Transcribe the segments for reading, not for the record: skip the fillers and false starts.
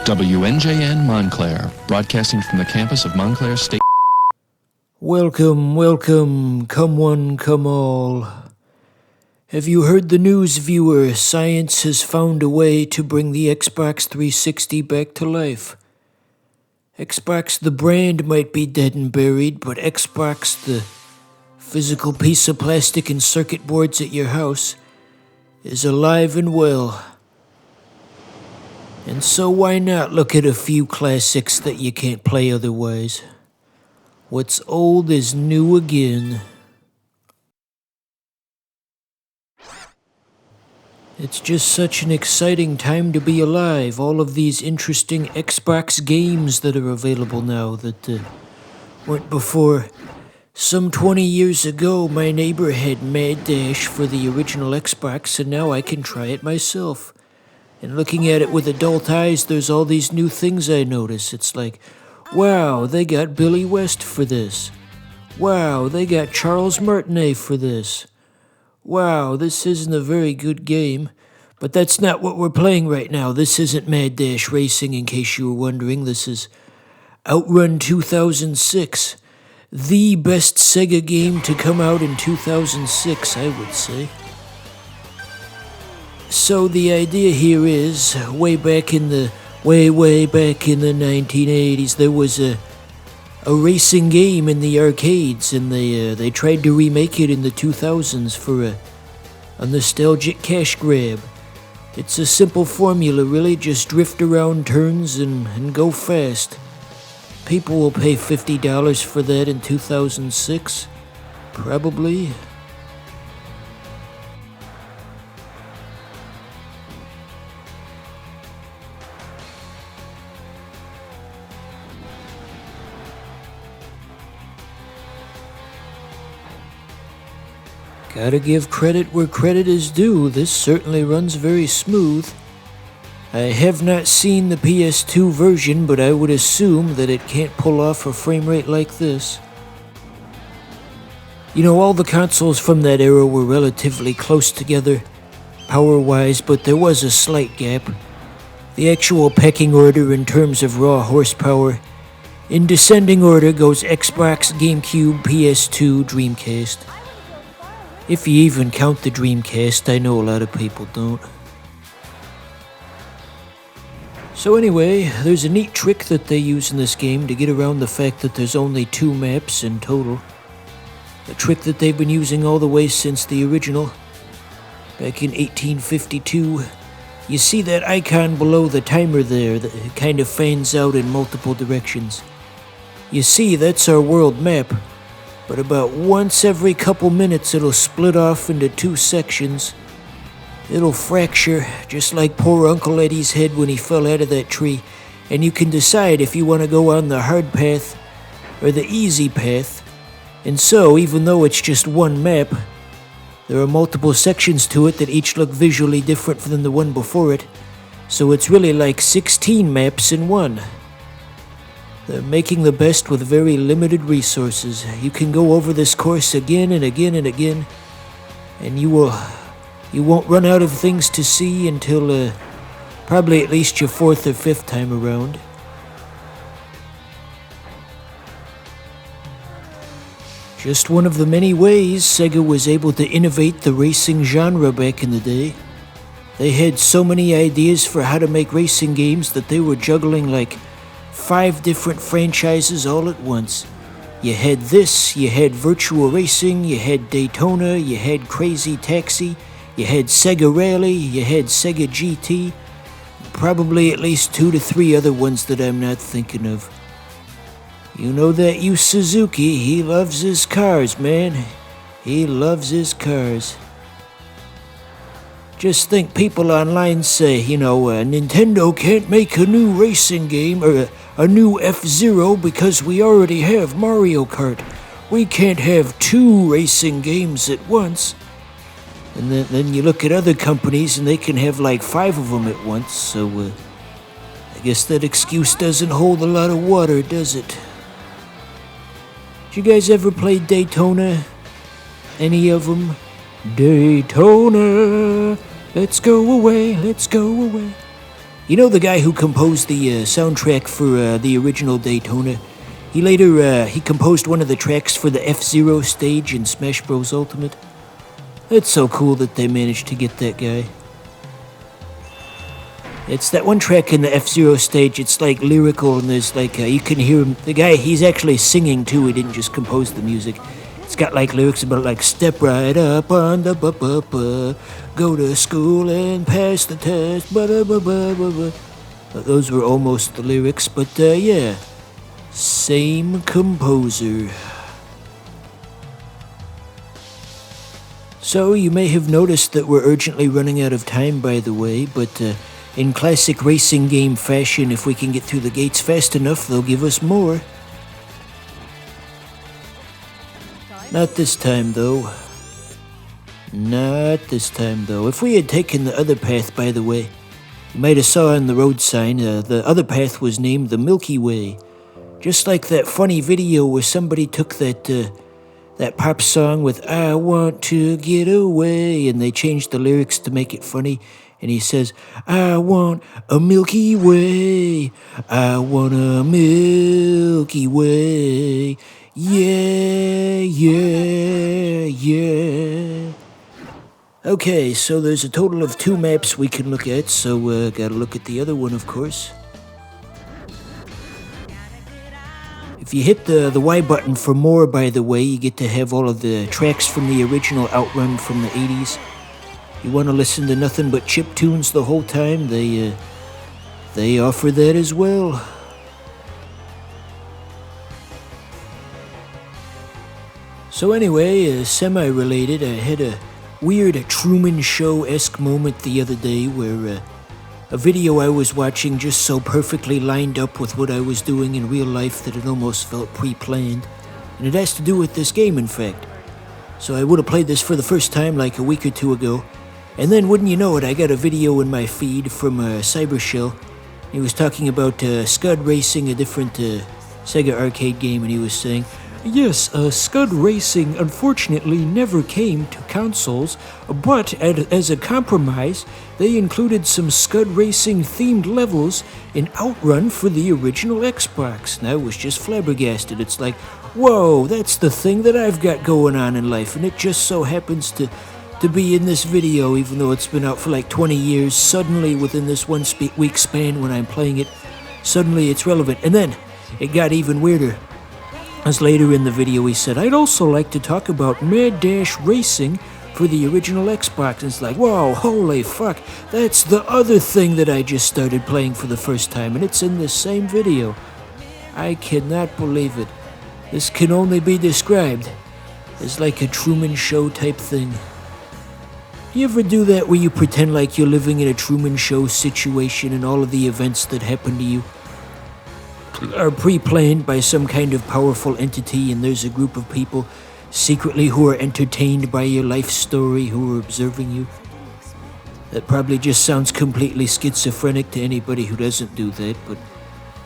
WNJN Montclair, broadcasting from the campus of Montclair State. Welcome, welcome, come one, come all. Have you heard the news, viewer? Science has found a way to bring the Xbox 360 back to life. Xbox the brand might be dead and buried, but Xbox the physical piece of plastic and circuit boards at your house is alive and well. And so why not look at a few classics that you can't play otherwise? What's old is new again. It's just such an exciting time to be alive. All of these interesting Xbox games that are available now that weren't before. Some 20 years ago, my neighbor had Mad Dash for the original Xbox, and now I can try it myself. And looking at it with adult eyes, there's all these new things I notice. It's like, wow, they got Billy West for this. Wow, they got Charles Martinet for this. Wow, this isn't a very good game. But that's not what we're playing right now. This isn't Mad Dash Racing, in case you were wondering. This is Outrun 2006. The best Sega game to come out in 2006, I would say. So the idea here is, way back in the 1980s, there was a racing game in the arcades, and they tried to remake it in the 2000s for a nostalgic cash grab. It's a simple formula, really, just drift around turns and go fast. People will pay $50 for that in 2006, probably. Gotta give credit where credit is due. This certainly runs very smooth. I have not seen the PS2 version, but I would assume that it can't pull off a frame rate like this. You know, all the consoles from that era were relatively close together, power-wise, but there was a slight gap. The actual pecking order in terms of raw horsepower, in descending order goes Xbox, GameCube, PS2, Dreamcast. If you even count the Dreamcast, I know a lot of people don't. So anyway, there's a neat trick that they use in this game to get around the fact that there's only 2 maps in total. A trick that they've been using all the way since the original, back in 1852. You see that icon below the timer there that kind of fans out in multiple directions. You see, that's our world map. But about once every couple minutes it'll split off into 2 sections. It'll fracture, just like poor Uncle Eddie's head when he fell out of that tree, and you can decide if you want to go on the hard path or the easy path. And so, even though it's just one map, there are multiple sections to it that each look visually different than the one before it, so it's really like 16 maps in one. They're making the best with very limited resources. You can go over this course again and again and again, and you won't run out of things to see until probably at least your 4th or 5th time around. Just one of the many ways Sega was able to innovate the racing genre back in the day. They had so many ideas for how to make racing games that they were juggling like 5 different franchises all at once. You had this, you had Virtual Racing, you had Daytona, you had Crazy Taxi, you had Sega Rally, you had Sega GT, probably at least 2 to 3 other ones that I'm not thinking of. You know that Yu Suzuki, he loves his cars, man. He loves his cars. Just think people online say, Nintendo can't make a new racing game or a new F-Zero because we already have Mario Kart. We can't have 2 racing games at once. And then you look at other companies and they can have like 5 of them at once, so I guess that excuse doesn't hold a lot of water, does it? Did you guys ever play Daytona? Any of them? Daytona, let's go away, let's go away. You know the guy who composed the soundtrack for the original Daytona? He later, he composed one of the tracks for the F-Zero stage in Smash Bros. Ultimate. It's so cool that they managed to get that guy. It's that one track in the F-Zero stage, it's like lyrical, and there's like, you can hear him, the guy, he's actually singing too, he didn't just compose the music. It's got like lyrics about like, step right up on the ba-ba-ba, go to school and pass the test, ba-da-ba-ba-ba-ba. Those were almost the lyrics, but yeah, same composer. So you may have noticed that we're urgently running out of time, by the way, but in classic racing game fashion, if we can get through the gates fast enough, they'll give us more. Not this time, though. Not this time, though. If we had taken the other path, by the way, you might have saw on the road sign, the other path was named the Milky Way. Just like that funny video where somebody took that pop song with I want to get away, and they changed the lyrics to make it funny, and he says, I want a Milky Way, I want a Milky Way, yeah, yeah, yeah. Okay, so there's a total of 2 maps we can look at, so gotta look at the other one, of course. If you hit the Y button for more, by the way, you get to have all of the tracks from the original Outrun from the 80s. You want to listen to nothing but chip tunes the whole time, they offer that as well. So anyway, semi-related, I had a weird Truman Show-esque moment the other day where a video I was watching just so perfectly lined up with what I was doing in real life that it almost felt pre-planned. And it has to do with this game, in fact. So I would have played this for the first time like a week or 2 ago. And then, wouldn't you know it, I got a video in my feed from Cybershell. He was talking about Scud Racing, a different Sega arcade game, and he was saying, yes, Scud Racing unfortunately never came to consoles, but as a compromise, they included some Scud Racing themed levels in Outrun for the original Xbox. And I was just flabbergasted. It's like, whoa, that's the thing that I've got going on in life, and it just so happens to be in this video, even though it's been out for like 20 years. Suddenly, within this 1 week span when I'm playing it, suddenly it's relevant. And then, it got even weirder. As later in the video he said, I'd also like to talk about Mad Dash Racing for the original Xbox. And it's like, whoa, holy fuck, that's the other thing that I just started playing for the first time, and it's in this same video. I cannot believe it. This can only be described as like a Truman Show type thing. You ever do that where you pretend like you're living in a Truman Show situation and all of the events that happen to you are pre-planned by some kind of powerful entity, and there's a group of people secretly who are entertained by your life story, who are observing you? That probably just sounds completely schizophrenic to anybody who doesn't do that, but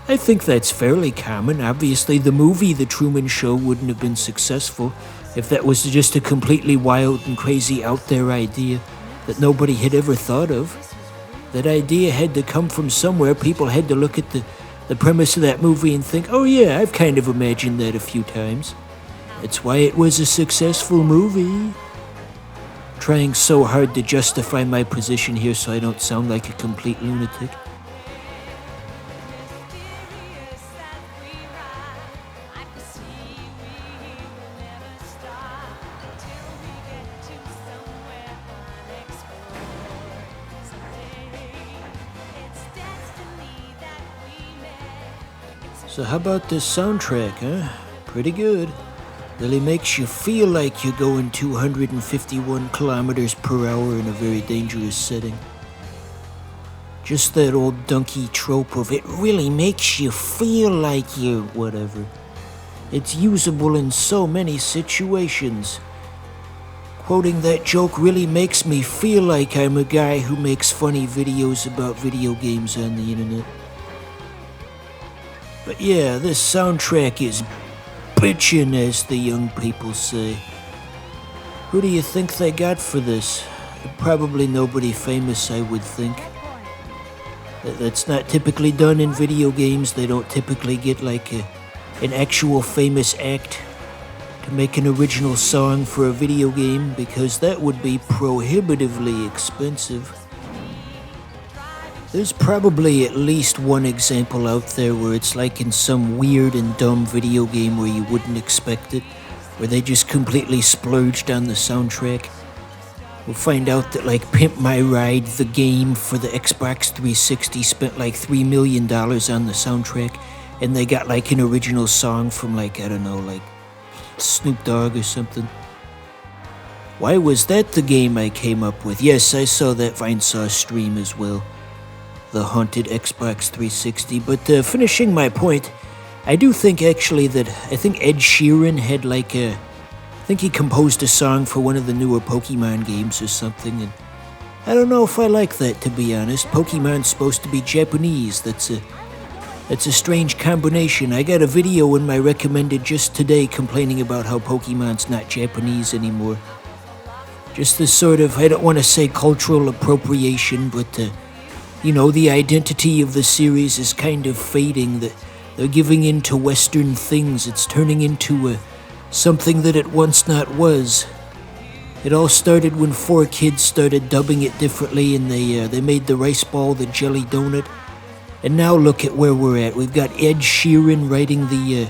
I think that's fairly common. Obviously, the movie The Truman Show wouldn't have been successful if that was just a completely wild and crazy out there idea that nobody had ever thought of. That idea had to come from somewhere. People had to look at the premise of that movie and think, oh yeah, I've kind of imagined that a few times. That's why it was a successful movie. Trying so hard to justify my position here so I don't sound like a complete lunatic. So how about this soundtrack, huh? Pretty good. Really makes you feel like you're going 251 kilometers per hour in a very dangerous setting. Just that old donkey trope of it really makes you feel like you whatever. It's usable in so many situations. Quoting that joke really makes me feel like I'm a guy who makes funny videos about video games on the internet. But yeah, this soundtrack is bitchin', as the young people say. Who do you think they got for this? Probably nobody famous, I would think. That's not typically done in video games. They don't typically get like an actual famous act to make an original song for a video game because that would be prohibitively expensive. There's probably at least one example out there where it's like in some weird and dumb video game where you wouldn't expect it, where they just completely splurged on the soundtrack. We'll find out that like Pimp My Ride, the game for the Xbox 360, spent like $3 million on the soundtrack, and they got like an original song from like, I don't know, like Snoop Dogg or something. Why was that the game I came up with? Yes, I saw that Vinesauce stream as well. The haunted Xbox 360. But finishing my point, I do think actually that I think Ed Sheeran had like a... I think he composed a song for one of the newer Pokemon games or something, and I don't know if I like that, to be honest. Pokemon's supposed to be Japanese. That's a strange combination. I got a video in my recommended just today complaining about how Pokemon's not Japanese anymore. Just this sort of, I don't want to say cultural appropriation, but, the identity of the series is kind of fading. That they're giving in to Western things. It's turning into something that it once not was. It all started when 4Kids started dubbing it differently, and they made the rice ball the jelly donut. And now look at where we're at. We've got Ed Sheeran writing the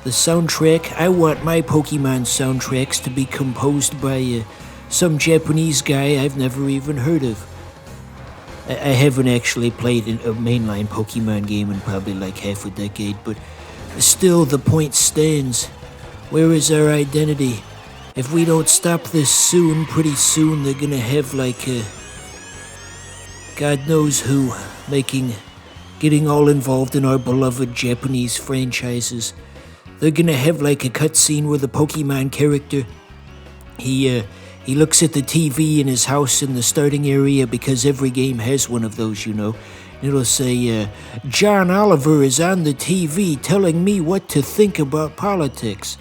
soundtrack. I want my Pokemon soundtracks to be composed by some Japanese guy I've never even heard of. I haven't actually played a mainline Pokemon game in probably like half a decade, but still the point stands. Where is our identity? If we don't stop this soon, pretty soon they're gonna have like God knows who getting all involved in our beloved Japanese franchises. They're gonna have like a cutscene where the Pokemon character, he looks at the TV in his house in the starting area because every game has one of those, It'll say, John Oliver is on the TV telling me what to think about politics.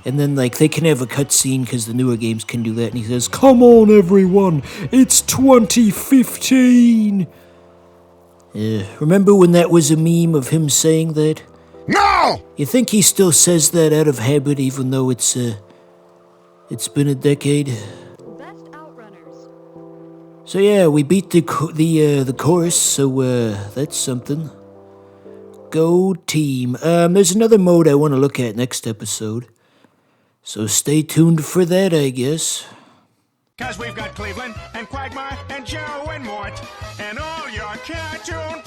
And then, like, they can have a cutscene because the newer games can do that. And he says, "Come on, everyone, it's 2015. Remember when that was a meme of him saying that? No! You think he still says that out of habit, even though it's been a decade? Best Outrunners. So yeah, we beat the course. So that's something. Go team. There's another mode I want to look at next episode. So stay tuned for that, I guess. 'Cause we've got Cleveland and Quagmire and Joe and Mort and all your cartoon